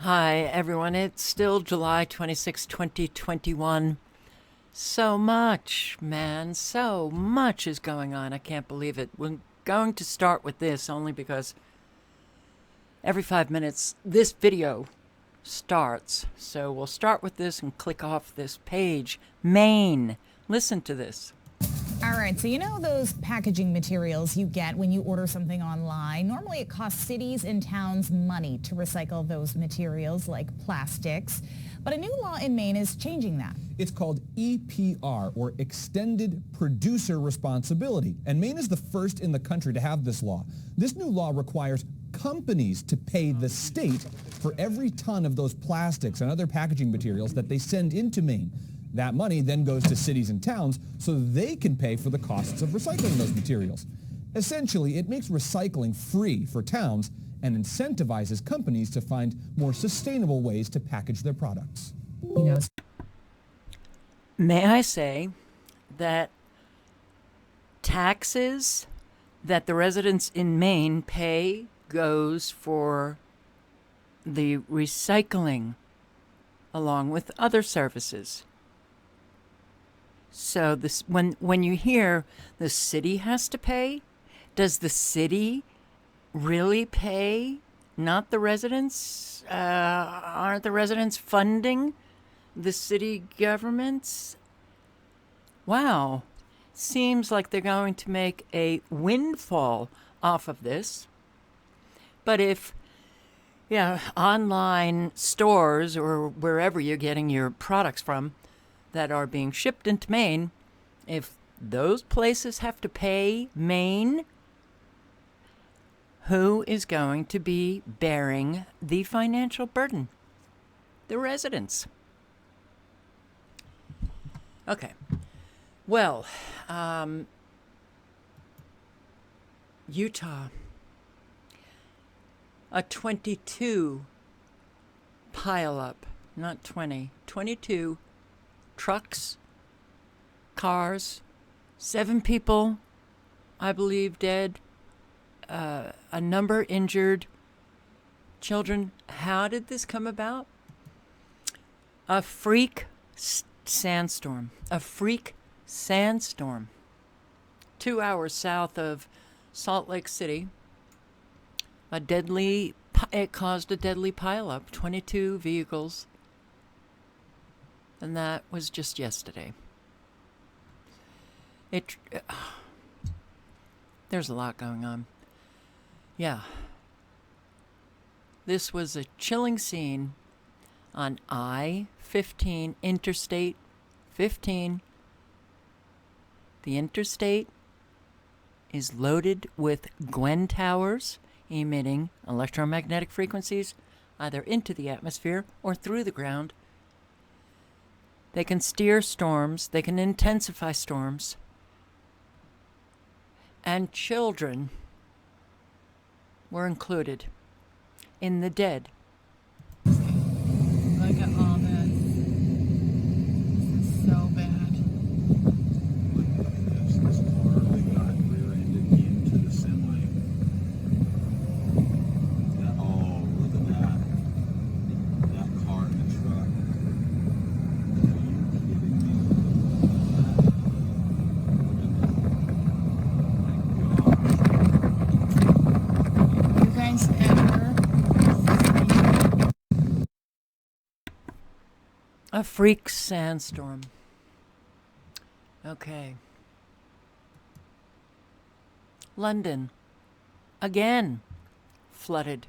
Hi, everyone. It's still July 26, 2021. So much, man. So much is going on. I can't believe it. We're going to start with this only because every 5 minutes this video starts. So we'll start with this and click off this page. Maine. Listen to this. All right, so you know those packaging materials you get when you order something online? Normally it costs cities and towns money to recycle those materials like plastics. But a new law in Maine is changing that. It's called EPR, or Extended Producer Responsibility. And Maine is the first in the country to have this law. This new law requires companies to pay the state for every ton of those plastics and other packaging materials that they send into Maine. That money then goes to cities and towns so they can pay for the costs of recycling those materials. Essentially, it makes recycling free for towns and incentivizes companies to find more sustainable ways to package their products. May I say that taxes that the residents in Maine pay goes for the recycling along with other services. So this, when you hear the city has to pay, does the city really pay? Not the residents? Aren't the residents funding the city governments? Wow. Seems like they're going to make a windfall off of this. But if, online stores or wherever you're getting your products from that are being shipped into Maine, if those places have to pay Maine, who is going to be bearing the financial burden? The residents. Okay. Well, Utah. A 22 pileup, not 20, 22 trucks, cars, 7 people, I believe, dead, a number injured, children. How did this come about? A freak sandstorm. A freak sandstorm. 2 hours south of Salt Lake City. It caused a deadly pileup. 22 vehicles. And that was just yesterday. There's a lot going on. Yeah. This was a chilling scene on I-15, Interstate 15. The interstate is loaded with Gwen towers emitting electromagnetic frequencies either into the atmosphere or through the ground. They can steer storms. They can intensify storms. And children were included in the dead. Look at all this. This is so bad. This car, they got rear-ended into the semi. Oh, look at that. That car and the truck. A freak sandstorm. Okay. London. Again. Flooded.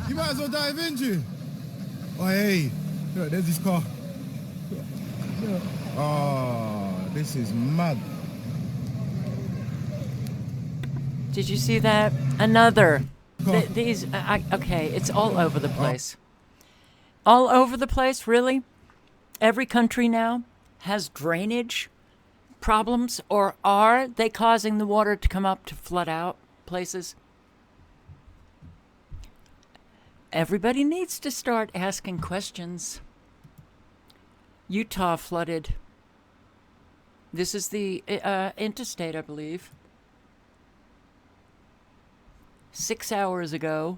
You might as well dive into. Oh, hey, look, there's his car. Oh, this is mad. Did you see that? Another. These, okay, it's all over the place. All over the place, really? Every country now has drainage problems, or are they causing the water to come up to flood out places? Everybody needs to start asking questions. Utah flooded. This is the interstate, I believe. 6 hours ago.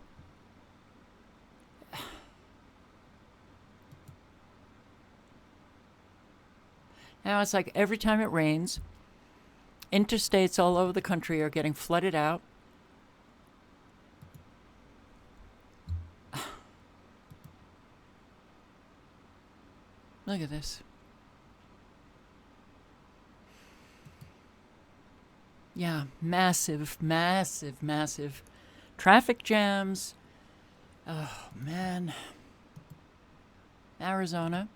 Now it's like every time it rains, interstates all over the country are getting flooded out. Look at this. Yeah, massive, massive, massive traffic jams. Oh, man. Arizona.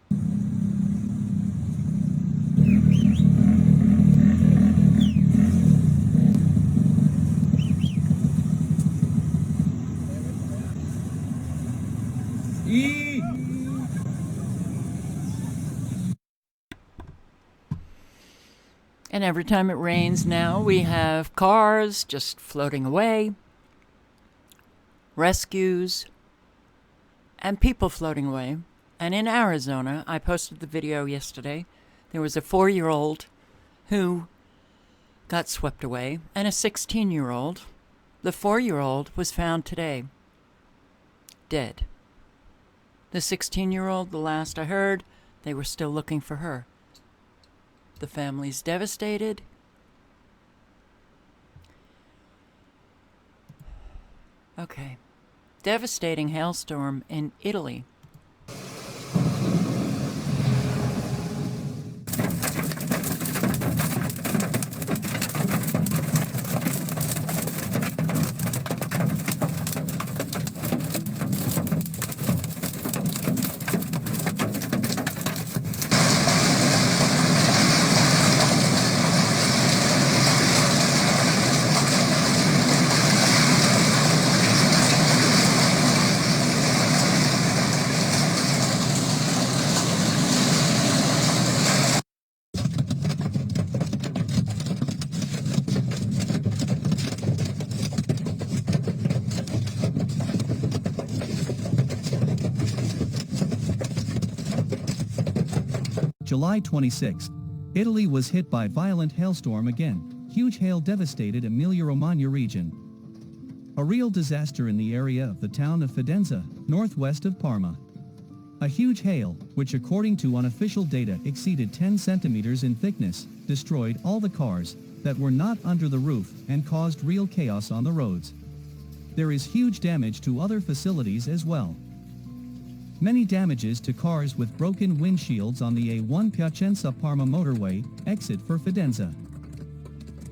And every time it rains now, we have cars just floating away, rescues, and people floating away. And in Arizona, I posted the video yesterday, there was a 4-year-old who got swept away, and a 16-year-old. The 4-year-old was found today, dead. The 16-year-old, the last I heard, they were still looking for her. The family's devastated. Okay. Devastating hailstorm in Italy. July 26th, Italy was hit by violent hailstorm again. Huge hail devastated Emilia-Romagna region. A real disaster in the area of the town of Fidenza, northwest of Parma. A huge hail, which according to unofficial data exceeded 10 centimeters in thickness, destroyed all the cars that were not under the roof and caused real chaos on the roads. There is huge damage to other facilities as well. Many damages to cars with broken windshields on the A1 Piacenza-Parma motorway, exit for Fidenza.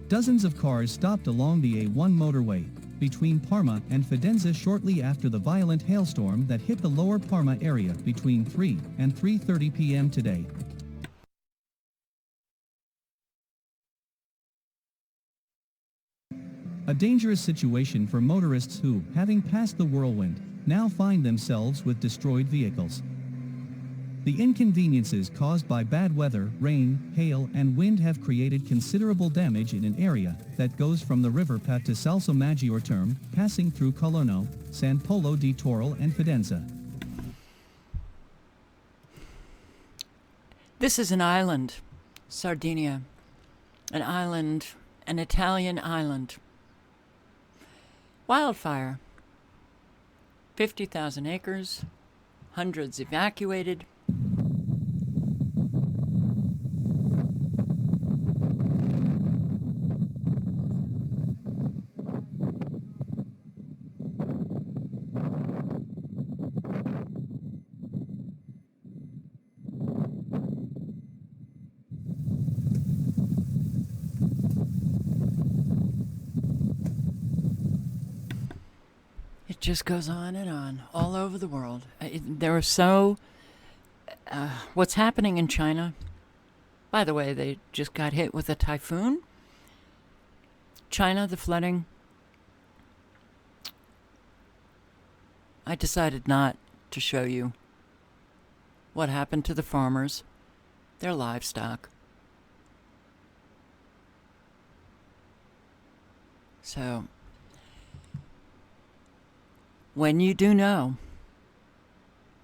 Dozens of cars stopped along the A1 motorway, between Parma and Fidenza shortly after the violent hailstorm that hit the lower Parma area between 3 and 3:30 p.m. today. A dangerous situation for motorists who, having passed the whirlwind, now find themselves with destroyed vehicles. The inconveniences caused by bad weather, rain, hail, and wind have created considerable damage in an area that goes from the river Pat to Salsomaggiore Terme, passing through Colorno, San Polo di Torre and Fidenza. This is an island, Sardinia. An island, an Italian island. Wildfire. 50,000 acres, hundreds evacuated. It just goes on, all over the world. There are so... what's happening in China? By the way, they just got hit with a typhoon. China, the flooding, I decided not to show you what happened to the farmers, their livestock. So, when you do know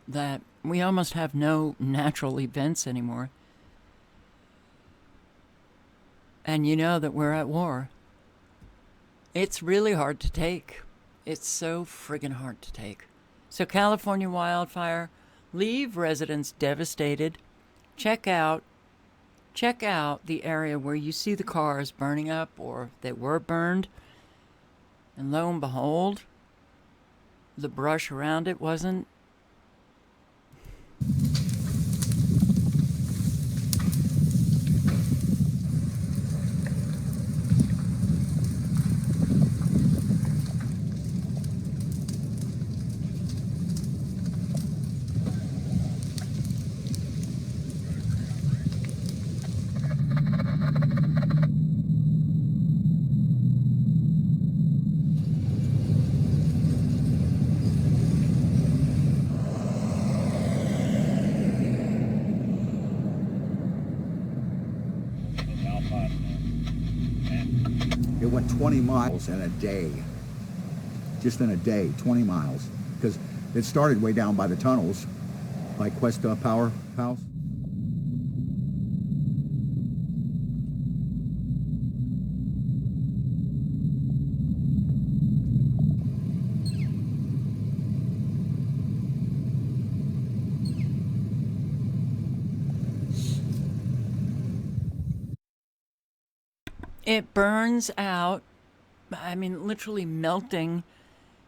that we almost have no natural events anymore, and you know that we're at war, it's really hard to take. It's so friggin' hard to take. So California wildfire, leave residents devastated. Check out the area where you see the cars burning up or they were burned. And lo and behold, the brush around it wasn't. It went 20 miles in a day. Just in a day, 20 miles. Because it started way down by the tunnels, by Cuesta Power House. It burns out, I mean, literally melting,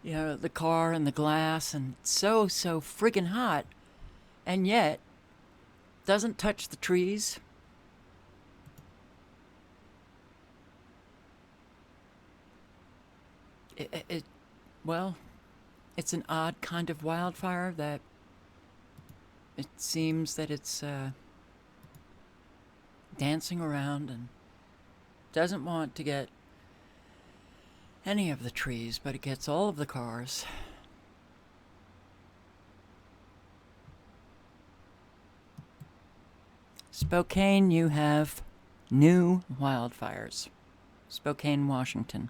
the car and the glass, and it's so friggin' hot, and yet doesn't touch the trees. Well, it's an odd kind of wildfire that it seems that it's dancing around and doesn't want to get any of the trees, but it gets all of the cars. Spokane, you have new wildfires. Spokane, Washington.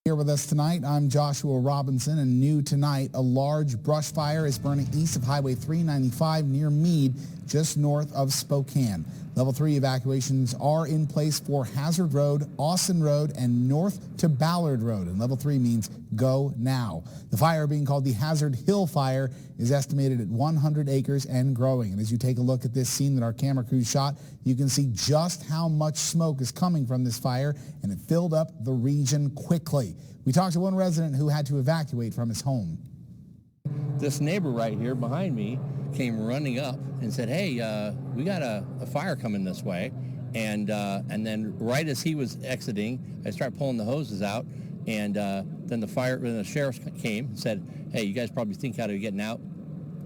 Here with us tonight, I'm Joshua Robinson, and new tonight, a large brush fire is burning east of Highway 395 near Meade, just north of Spokane. Level 3 evacuations are in place for Hazard Road, Austin Road, and north to Ballard Road, and Level 3 means go now. The fire, being called the Hazard Hill Fire, is estimated at 100 acres and growing. And as you take a look at this scene that our camera crew shot, you can see just how much smoke is coming from this fire, and it filled up the region quickly. We talked to one resident who had to evacuate from his home. This neighbor right here behind me came running up and said, hey, we got a fire coming this way. And then right as he was exiting, I started pulling the hoses out. And then the sheriff came and said, hey, you guys probably think how to getting out.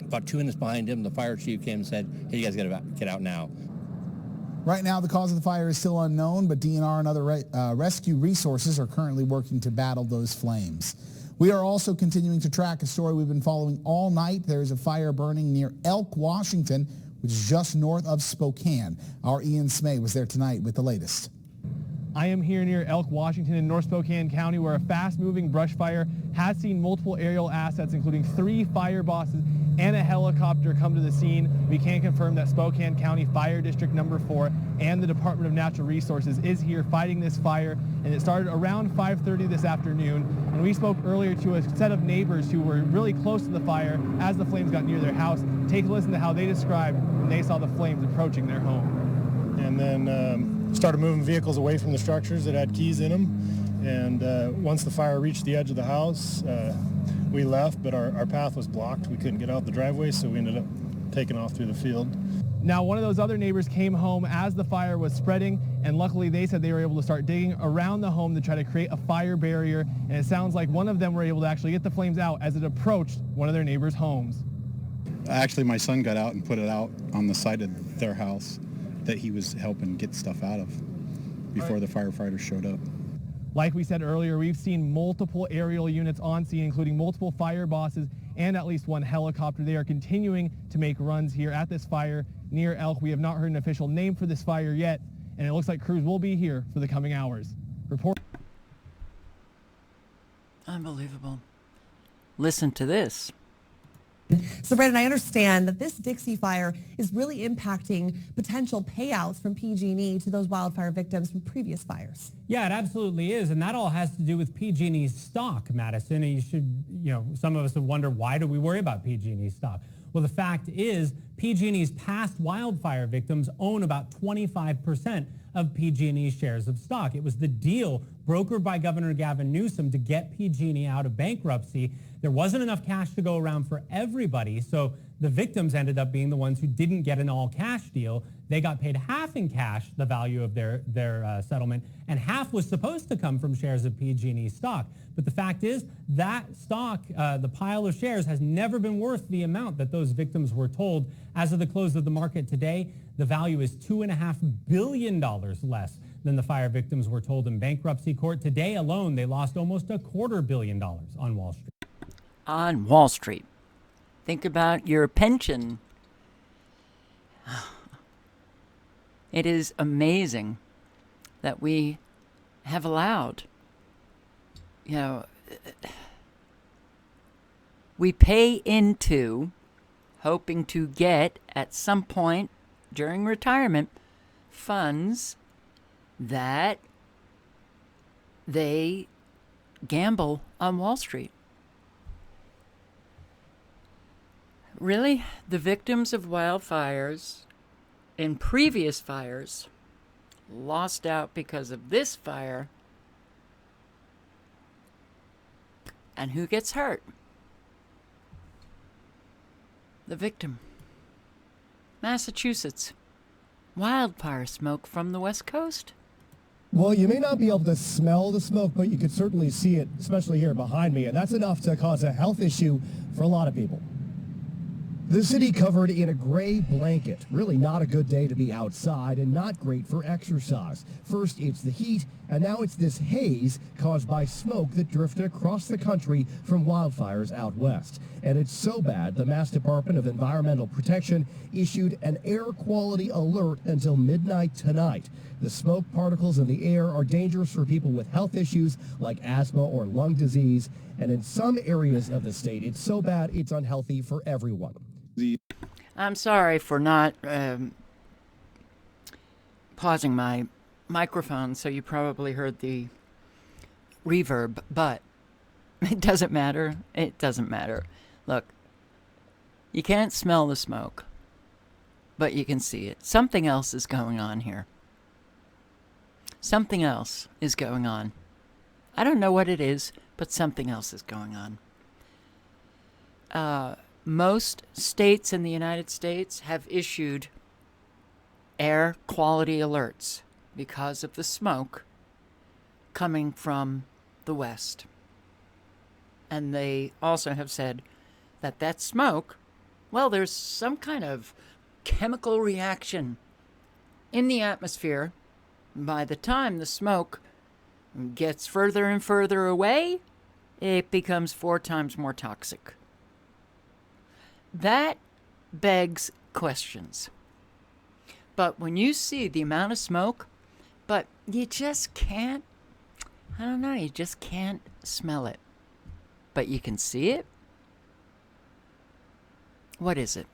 About 2 minutes behind him, the fire chief came and said, hey, you guys got to get out now. Right now, the cause of the fire is still unknown, but DNR and other rescue resources are currently working to battle those flames. We are also continuing to track a story we've been following all night. There is a fire burning near Elk, Washington, which is just north of Spokane. Our Ian Smay was there tonight with the latest. I am here near Elk, Washington in North Spokane County, where a fast-moving brush fire has seen multiple aerial assets, including 3 fire bosses and a helicopter, come to the scene. We can confirm that Spokane County Fire District Number 4 and the Department of Natural Resources is here fighting this fire, and it started around 5:30 this afternoon. And we spoke earlier to a set of neighbors who were really close to the fire as the flames got near their house. Take a listen to how they described when they saw the flames approaching their home. And then started moving vehicles away from the structures that had keys in them. And once the fire reached the edge of the house, we left, but our path was blocked. We couldn't get out the driveway, so we ended up taking off through the field. Now, one of those other neighbors came home as the fire was spreading, and luckily they said they were able to start digging around the home to try to create a fire barrier, and it sounds like one of them were able to actually get the flames out as it approached one of their neighbors' homes. Actually, my son got out and put it out on the side of their house that he was helping get stuff out of before the firefighters showed up. Like we said earlier, we've seen multiple aerial units on scene, including multiple fire bosses and at least one helicopter. They are continuing to make runs here at this fire near Elk. We have not heard an official name for this fire yet, and it looks like crews will be here for the coming hours. Report. Unbelievable. Listen to this. So, Brandon, I understand that this Dixie Fire is really impacting potential payouts from PG&E to those wildfire victims from previous fires. Yeah, it absolutely is, and that all has to do with PG&E's stock, Madison. And some of us have wondered, why do we worry about PG&E's stock? Well, the fact is, PG&E's past wildfire victims own about 25% of PG&E's shares of stock. It was the deal brokered by Governor Gavin Newsom to get PG&E out of bankruptcy. There wasn't enough cash to go around for everybody, so the victims ended up being the ones who didn't get an all-cash deal. They got paid half in cash, the value of their settlement, and half was supposed to come from shares of PG&E stock. But the fact is, that stock, the pile of shares, has never been worth the amount that those victims were told. As of the close of the market today, the value is $2.5 billion less than the fire victims were told in bankruptcy court. Today alone, they lost almost $250 million on Wall Street. On Wall Street. Think about your pension. It is amazing that we have allowed, we pay into hoping to get at some point during retirement funds that they gamble on Wall Street. Really, the victims of wildfires in previous fires lost out because of this fire. And who gets hurt? The victim. Massachusetts. Wildfire smoke from the West Coast. Well, you may not be able to smell the smoke, but you could certainly see it, especially here behind me, and that's enough to cause a health issue for a lot of people. The city covered in a gray blanket. Really not a good day to be outside and not great for exercise. First, it's the heat, and now it's this haze caused by smoke that drifted across the country from wildfires out west. And it's so bad, the Mass Department of Environmental Protection issued an air quality alert until midnight tonight. The smoke particles in the air are dangerous for people with health issues like asthma or lung disease. And in some areas of the state, it's so bad it's unhealthy for everyone. I'm sorry for not pausing my microphone, so you probably heard the reverb, but it doesn't matter. It doesn't matter. Look, you can't smell the smoke, but you can see it. Something else is going on here. Something else is going on. I don't know what it is, but something else is going on. Most states in the United States have issued air quality alerts because of the smoke coming from the West. And they also have said that that smoke, well, there's some kind of chemical reaction in the atmosphere. By the time the smoke gets further and further away, it becomes 4 times more toxic. That begs questions. But when you see the amount of smoke, but you just can't, I don't know, you just can't smell it. But you can see it? What is it?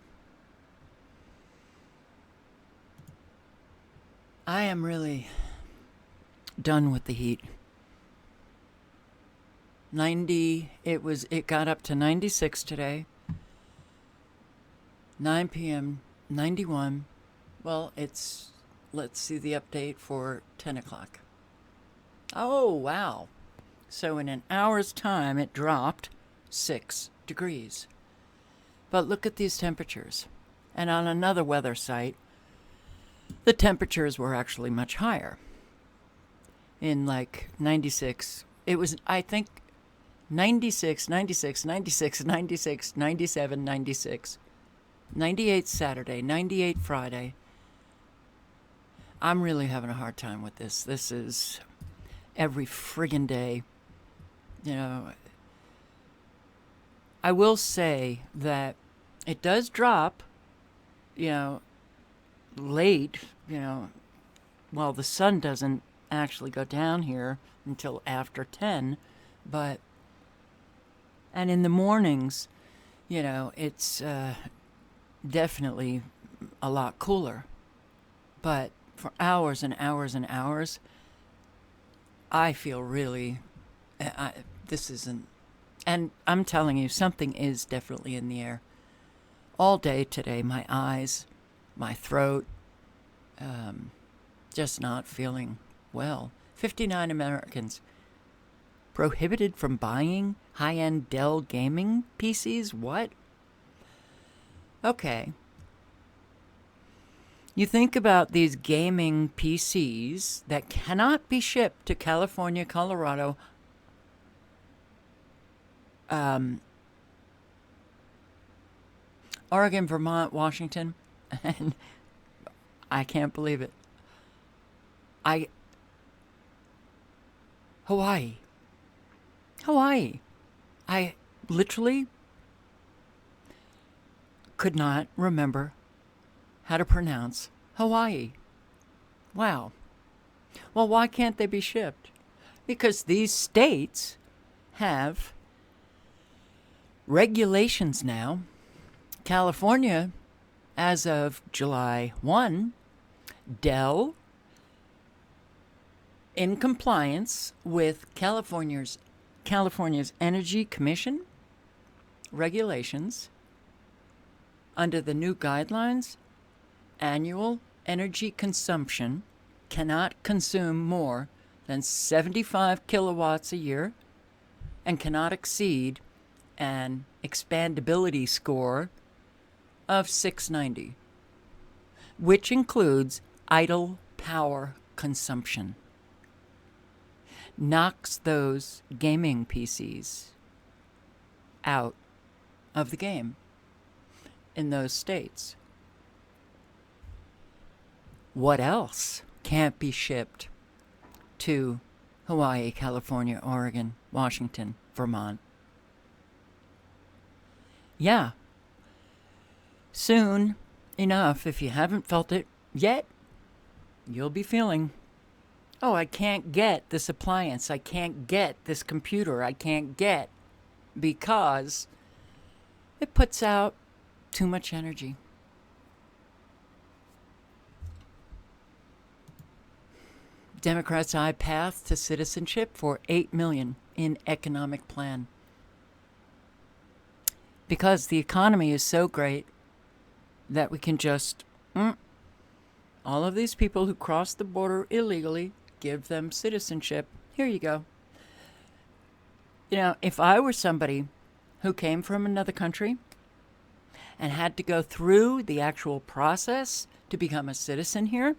I am really done with the heat. It got up to 96 today. 9 p.m., 91. Well, let's see the update for 10 o'clock. Oh, wow. So in an hour's time, it dropped 6 degrees. But look at these temperatures. And on another weather site, the temperatures were actually much higher. In like 96, it was, I think, 96, 96, 96, 96, 97, 96. 98 Saturday, 98 Friday. I'm really having a hard time with this. This is every friggin' day. I will say that it does drop, late, well, the sun doesn't actually go down here until after 10, and in the mornings, it's definitely a lot cooler. But for hours and hours and hours, I feel really, this isn't, and I'm telling you, something is definitely in the air. All day today, my eyes, my throat, just not feeling well. 59 Americans prohibited from buying high-end Dell gaming PCs? What? Okay. You think about these gaming PCs that cannot be shipped to California, Colorado, Oregon, Vermont, Washington, and I can't believe it. Hawaii. I literally could not remember how to pronounce Hawaii. Wow. Well, why can't they be shipped? Because these states have regulations now. California, as of July 1, Dell, in compliance with California's Energy Commission regulations, under the new guidelines, annual energy consumption cannot consume more than 75 kilowatts a year and cannot exceed an expandability score of 690, which includes idle power consumption. Knocks those gaming PCs out of the game in those states. What else can't be shipped to Hawaii, California, Oregon, Washington, Vermont? Yeah. Soon enough, if you haven't felt it yet, you'll be feeling, oh, I can't get this appliance, I can't get this computer, I can't get, because it puts out too much energy. Democrats' eye path to citizenship for 8 million in economic plan. Because the economy is so great that we can just, all of these people who cross the border illegally, give them citizenship. Here you go. If I were somebody who came from another country and had to go through the actual process to become a citizen here,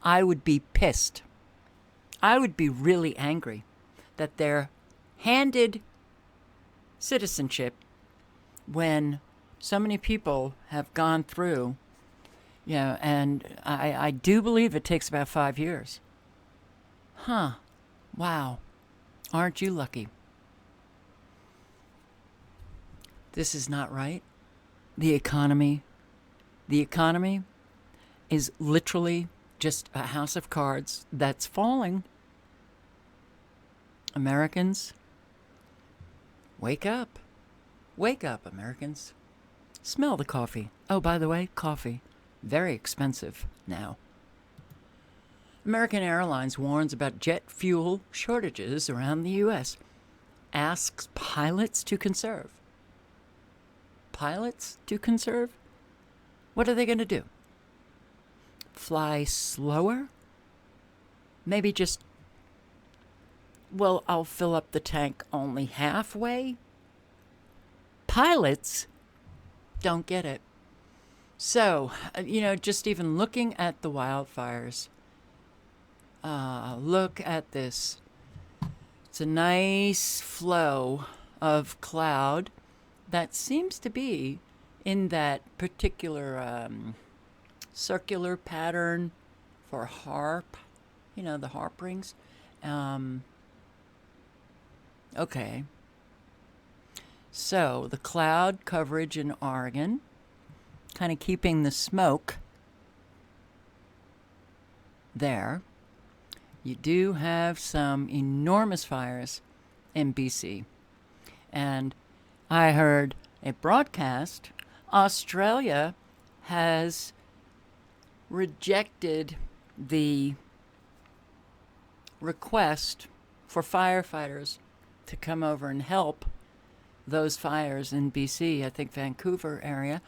I would be pissed. I would be really angry that they're handed citizenship when so many people have gone through, and I do believe it takes about 5 years. Huh. Wow. Aren't you lucky? This is not right. The economy is literally just a house of cards that's falling. Americans, wake up. Wake up, Americans. Smell the coffee. Oh, by the way, coffee. Very expensive now. American Airlines warns about jet fuel shortages around the U.S. Asks pilots to conserve. Pilots to conserve? What are they going to do? Fly slower? Maybe just, well, I'll fill up the tank only halfway? Pilots don't get it. So, just even looking at the wildfires, look at this. It's a nice flow of cloud that seems to be in that particular circular pattern for harp, the harp rings. Okay. So the cloud coverage in Oregon, kind of keeping the smoke there. You do have some enormous fires in BC. And I heard a broadcast, Australia has rejected the request for firefighters to come over and help those fires in BC, I think Vancouver area.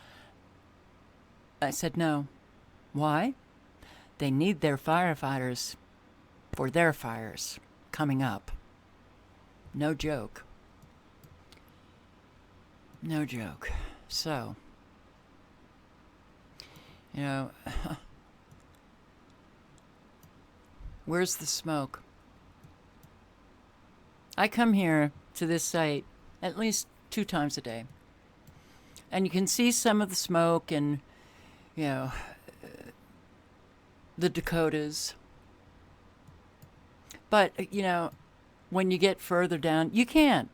I said no. Why? They need their firefighters for their fires coming up. No joke. No joke. So, you know, where's the smoke? I come here to this site at least 2 times a day. And you can see some of the smoke in, you know, the Dakotas. But, you know, when you get further down, you can't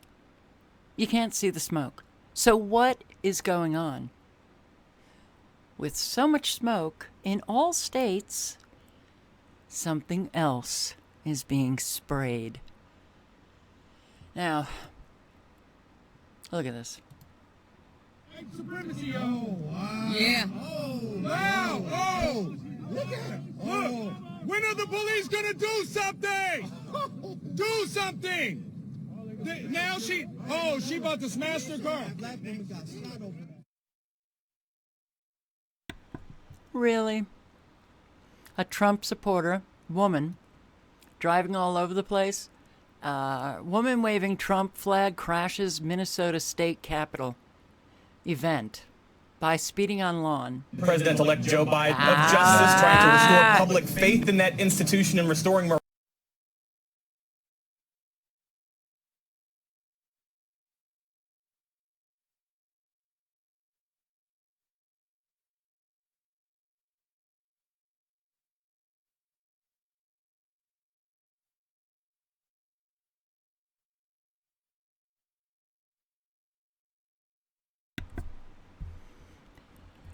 see the smoke. So what is going on? With so much smoke in all states, something else is being sprayed. Now, look at this. White supremacy, oh, wow. Yeah. Oh, wow. Oh, look at it. Look. When are the police gonna do something? Do something. Now she about to smash their car. Really? A Trump supporter, woman, driving all over the place. Woman waving Trump flag crashes Minnesota state capitol event by speeding on lawn. President-elect Joe Biden of justice trying to restore public faith in that institution and restoring morality.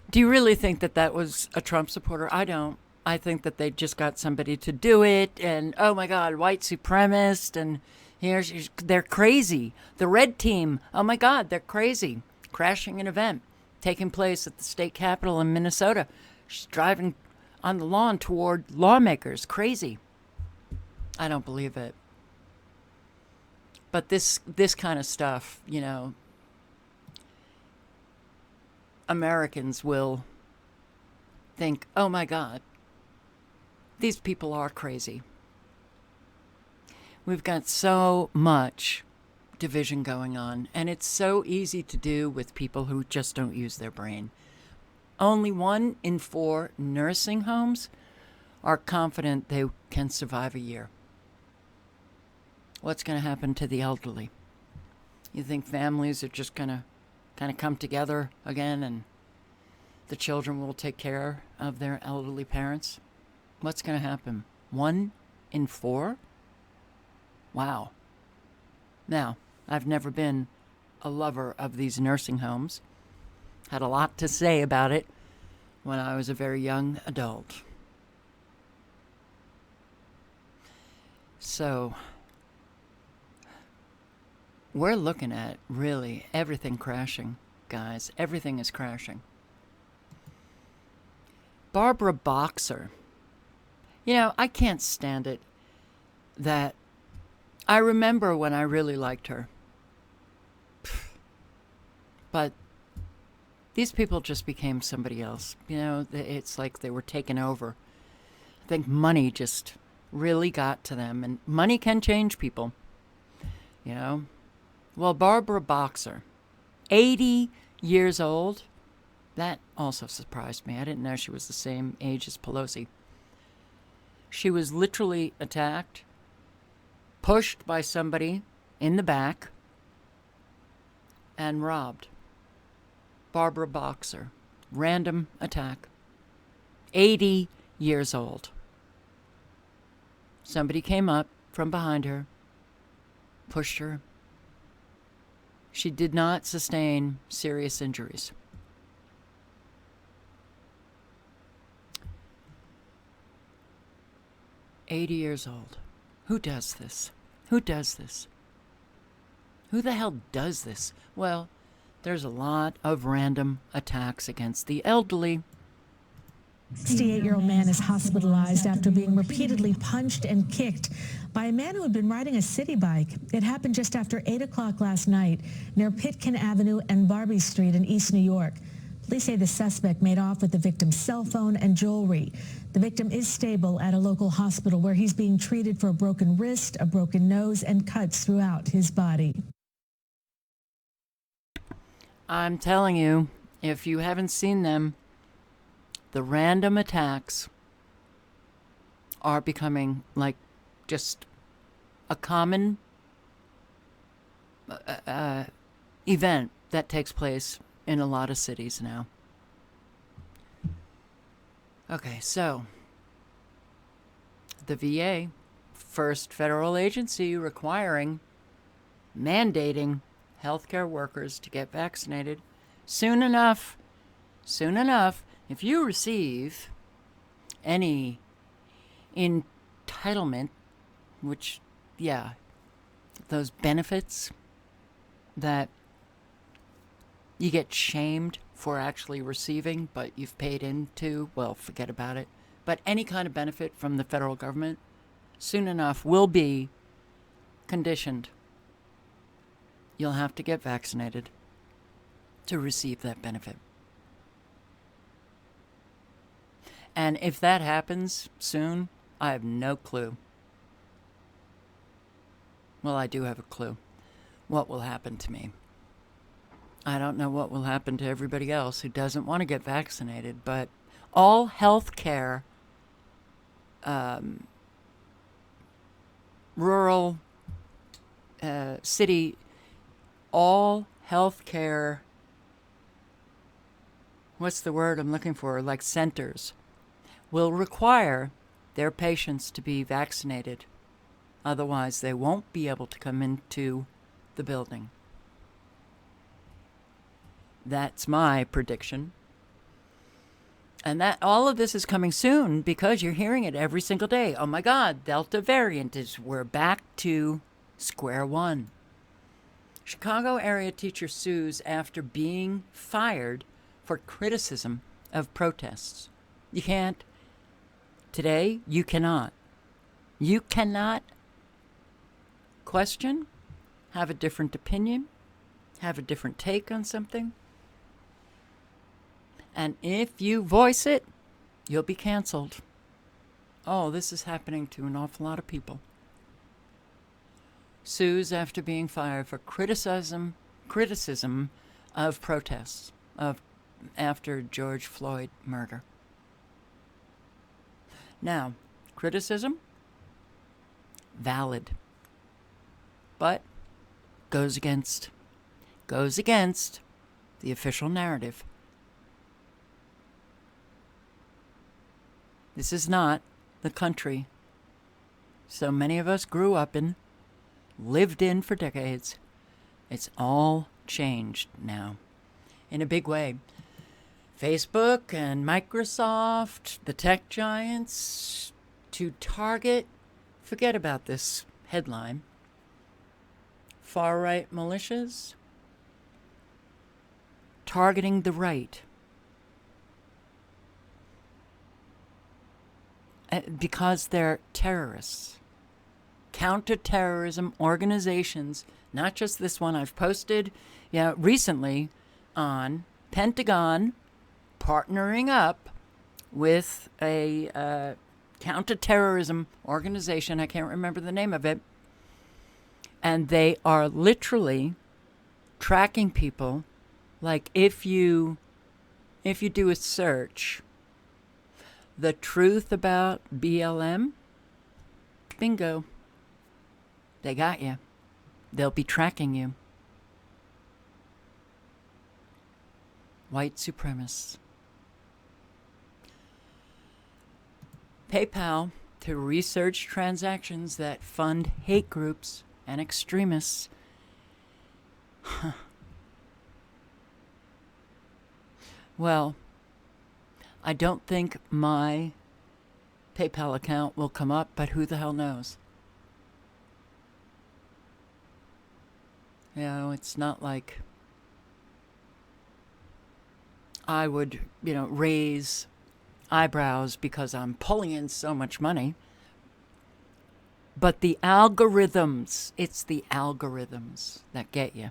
Do you really think that that was a Trump supporter? I don't. I think that they just got somebody to do it, and oh my God, white supremacist, and they're crazy. The red team, oh my God, they're crazy. Crashing an event taking place at the state capitol in Minnesota. She's driving on the lawn toward lawmakers. Crazy. I don't believe it. But this kind of stuff, you know, Americans will think, oh my God, these people are crazy. We've got so much division going on, and it's so easy to do with people who just don't use their brain. Only 1 in 4 nursing homes are confident they can survive a year. What's going to happen to the elderly? You think families are just going to kind of come together again and the children will take care of their elderly parents? What's going to happen? 1 in 4? Wow. Now, I've never been a lover of these nursing homes. Had a lot to say about it when I was a very young adult. So, we're looking at really everything crashing, guys. Everything is crashing. Barbara Boxer. You know, I can't stand it that I remember when I really liked her. But these people just became somebody else. You know, it's like they were taken over. I think money just really got to them, and money can change people. You know? Well, Barbara Boxer, 80 years old. That also surprised me. I didn't know she was the same age as Pelosi. She was literally attacked, pushed by somebody in the back, and robbed. Barbara Boxer, random attack. 80 years old. Somebody came up from behind her, pushed her. She did not sustain serious injuries. "80 years old. Who does this? Who does this? Who the hell does this?" Well, there's a lot of random attacks against the elderly. 68-year-old man is hospitalized after being repeatedly punched and kicked by a man who had been riding a city bike. It happened just after 8 o'clock last night near Pitkin Avenue and Barbie Street in East New York. Police say the suspect made off with the victim's cell phone and jewelry. The victim is stable at a local hospital where he's being treated for a broken wrist, a broken nose, and cuts throughout his body. I'm telling you, if you haven't seen them, the random attacks are becoming like just a common event that takes place in a lot of cities now. Okay, so the VA, first federal agency mandating healthcare workers to get vaccinated soon enough, if you receive any entitlement, which, yeah, those benefits that you get shamed for actually receiving, but you've paid into, well, forget about it. But any kind of benefit from the federal government, soon enough, will be conditioned. You'll have to get vaccinated to receive that benefit. And if that happens soon, I have no clue. Well, I do have a clue what will happen to me. I don't know what will happen to everybody else who doesn't want to get vaccinated, but all healthcare, rural, city, all healthcare, what's the word I'm looking for, like centers, will require their patients to be vaccinated. Otherwise, they won't be able to come into the building. That's my prediction. And that all of this is coming soon because you're hearing it every single day. Oh my God, Delta variant we're back to square one. Chicago area teacher sues after being fired for criticism of protests. You can't. Today, you cannot. You cannot question, have a different opinion, have a different take on something. And if you voice it, you'll be canceled. Oh, this is happening to an awful lot of people. Sues after being fired for criticism of protests after George Floyd murder. Now, criticism, valid, but goes against the official narrative. This is not the country so many of us grew up in, lived in for decades. It's all changed now in a big way. Facebook and Microsoft, the tech giants, to target, forget about this headline, far-right militias, targeting the right. Because they're terrorists. Counterterrorism organizations, not just this one I've posted recently on Pentagon partnering up with a counterterrorism organization. I can't remember the name of it. And they are literally tracking people. Like if you do a search, the truth about BLM, bingo, they got you. They'll be tracking you. White supremacists. PayPal to research transactions that fund hate groups and extremists. Well, I don't think my PayPal account will come up, but who the hell knows? You know, it's not like I would, raise eyebrows because I'm pulling in so much money. But the algorithms, it's the algorithms that get you.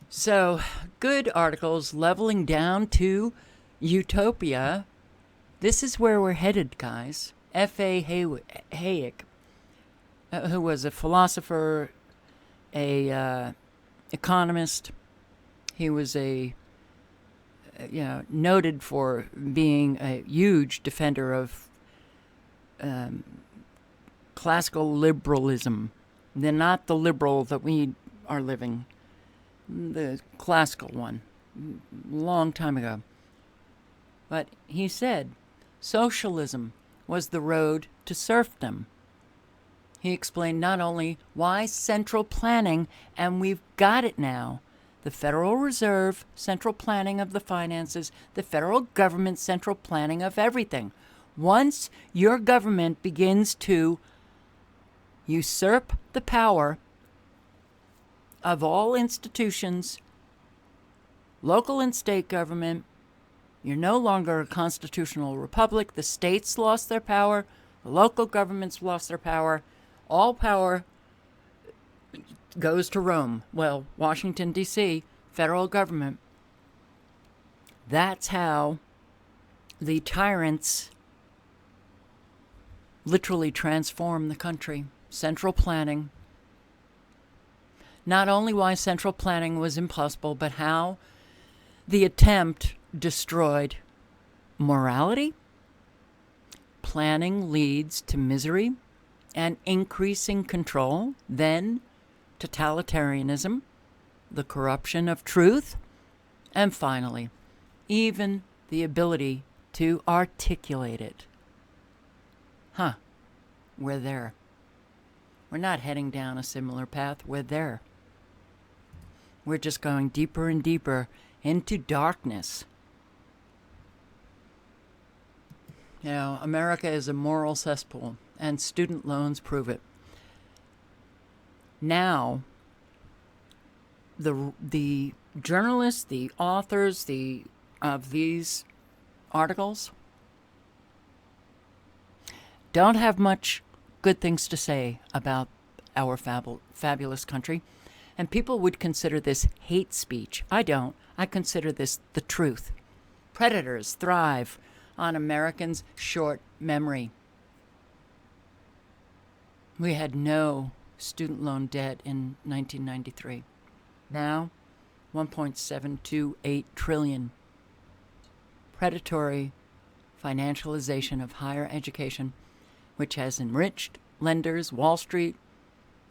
So, good articles leveling down to utopia. This is where we're headed, guys. F.A. Hayek, who was a philosopher, a economist. He was noted for being a huge defender of classical liberalism. They're not the liberal that we are living, the classical one, long time ago. But he said socialism was the road to serfdom. He explained not only why central planning, and we've got it now, the Federal Reserve central planning of the finances, the federal government central planning of everything. Once your government begins to usurp the power of all institutions, local and state government, you're no longer a constitutional republic. The states lost their power. The local governments lost their power. All power goes to Rome. Well, Washington, D.C., federal government. That's how the tyrants literally transform the country. Central planning. Not only why central planning was impossible, but how the attempt destroyed morality. Planning leads to misery and increasing control, then totalitarianism, the corruption of truth, and finally, even the ability to articulate it. We're there. We're not heading down a similar path. We're there. We're just going deeper and deeper into darkness. You know, America is a moral cesspool, and student loans prove it. Now, the journalists, the authors of these articles don't have much good things to say about our fabulous country. And people would consider this hate speech. I don't. I consider this the truth. Predators thrive on Americans' short memory. We had no student loan debt in 1993. Now, 1.728 trillion. Predatory financialization of higher education, which has enriched lenders, Wall Street,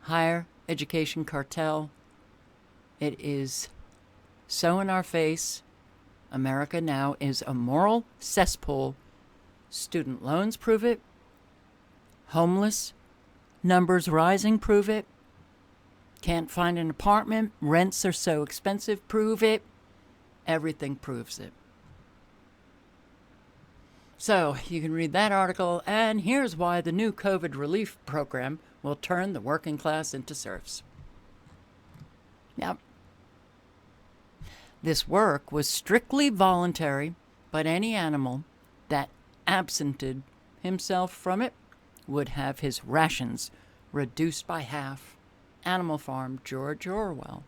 higher education cartel. It is so in our face. America now is a moral cesspool. Student loans prove it. Homeless numbers rising prove it. Can't find an apartment. Rents are so expensive prove it. Everything proves it. So you can read that article, and here's why the new COVID relief program will turn the working class into serfs. Yep. This work was strictly voluntary, but any animal that absented himself from it would have his rations reduced by half. Animal Farm, George Orwell.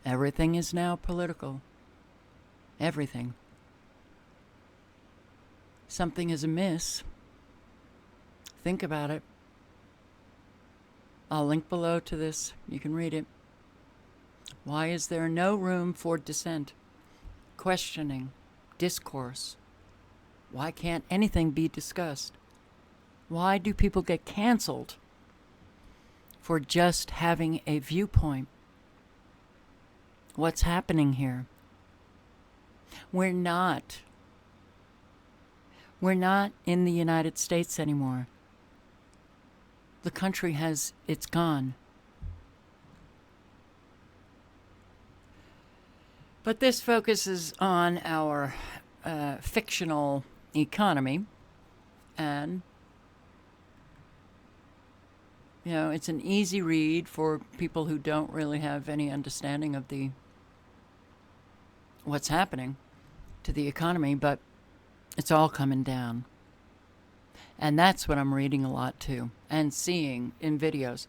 Everything is now political. Everything. Something is amiss. Think about it. I'll link below to this. You can read it. Why is there no room for dissent, questioning, discourse? Why can't anything be discussed? Why do people get canceled for just having a viewpoint? What's happening here? We're not in the United States anymore. The country it's gone. But this focuses on our fictional economy, and you know, it's an easy read for people who don't really have any understanding of what's happening to the economy, but it's all coming down. And that's what I'm reading a lot too, and seeing in videos.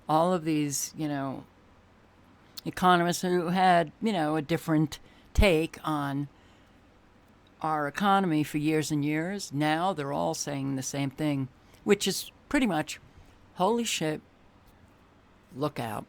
All of these, you know, economists who had, you know, a different take on our economy for years and years, now they're all saying the same thing, which is pretty much, holy shit, look out.